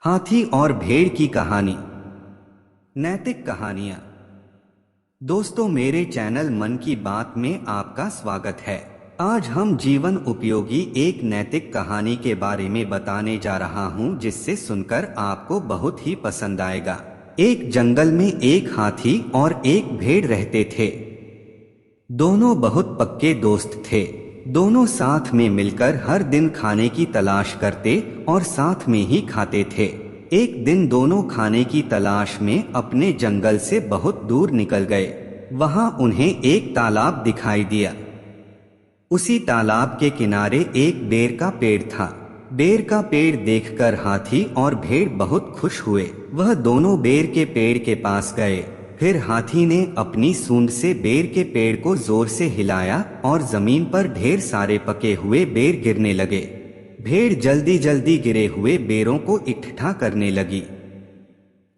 हाथी और भेड़ की कहानी। नैतिक कहानियां। दोस्तों, मेरे चैनल मन की बात में आपका स्वागत है। आज हम जीवन उपयोगी एक नैतिक कहानी के बारे में बताने जा रहा हूं, जिससे सुनकर आपको बहुत ही पसंद आएगा। एक जंगल में एक हाथी और एक भेड़ रहते थे। दोनों बहुत पक्के दोस्त थे। दोनों साथ में मिलकर हर दिन खाने की तलाश करते और साथ में ही खाते थे। एक दिन दोनों खाने की तलाश में अपने जंगल से बहुत दूर निकल गए। वहां उन्हें एक तालाब दिखाई दिया। उसी तालाब के किनारे एक बेर का पेड़ था। बेर का पेड़ देखकर हाथी और भेड़ बहुत खुश हुए। वह दोनों बेर के पेड़ के पास गए। फिर हाथी ने अपनी सूंड से बेर के पेड़ को जोर से हिलाया और जमीन पर ढेर सारे पके हुए बेर गिरने लगे। भेड़ जल्दी जल्दी गिरे हुए बेरों को इकट्ठा करने लगी।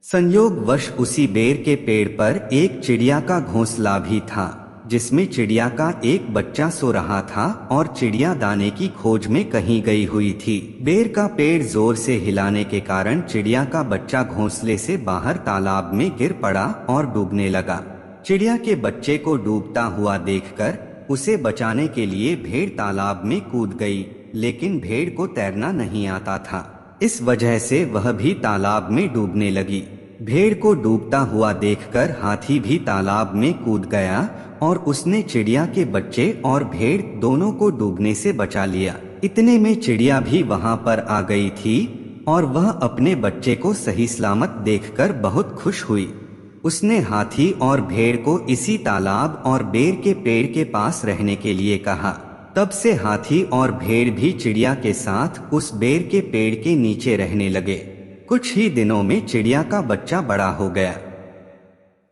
संयोगवश उसी बेर के पेड़ पर एक चिड़िया का घोंसला भी था, जिसमें चिड़िया का एक बच्चा सो रहा था और चिड़िया दाने की खोज में कहीं गई हुई थी। बेर का पेड़ जोर से हिलाने के कारण चिड़िया का बच्चा घोंसले से बाहर तालाब में गिर पड़ा और डूबने लगा। चिड़िया के बच्चे को डूबता हुआ देखकर उसे बचाने के लिए भेड़ तालाब में कूद गई, लेकिन भेड़ को तैरना नहीं आता था। इस वजह से वह भी तालाब में डूबने लगी। भेड़ को डूबता हुआ देखकर हाथी भी तालाब में कूद गया और उसने चिड़िया के बच्चे और भेड़ दोनों को डूबने से बचा लिया। इतने में चिड़िया भी वहां पर आ गई थी और वह अपने बच्चे को सही सलामत देखकर बहुत खुश हुई। उसने हाथी और भेड़ को इसी तालाब और बेर के पेड़ के पास रहने के लिए कहा। तब से हाथी और भेड़ भी चिड़िया के साथ उस बेर के पेड़ के नीचे रहने लगे। कुछ ही दिनों में चिड़िया का बच्चा बड़ा हो गया।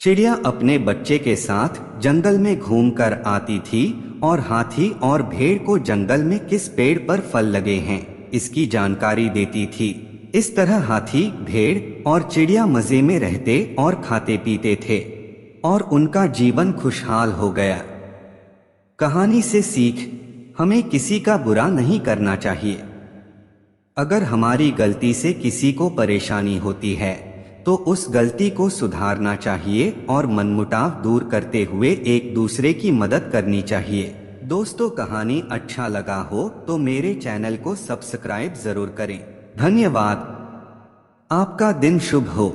चिड़िया अपने बच्चे के साथ जंगल में घूमकर आती थी और हाथी और भेड़ को जंगल में किस पेड़ पर फल लगे हैं इसकी जानकारी देती थी। इस तरह हाथी, भेड़ और चिड़िया मजे में रहते और खाते पीते थे और उनका जीवन खुशहाल हो गया। कहानी से सीख: हमें किसी का बुरा नहीं करना चाहिए। अगर हमारी गलती से किसी को परेशानी होती है तो उस गलती को सुधारना चाहिए और मनमुटाव दूर करते हुए एक दूसरे की मदद करनी चाहिए। दोस्तों, कहानी अच्छा लगा हो तो मेरे चैनल को सब्सक्राइब जरूर करें। धन्यवाद। आपका दिन शुभ हो।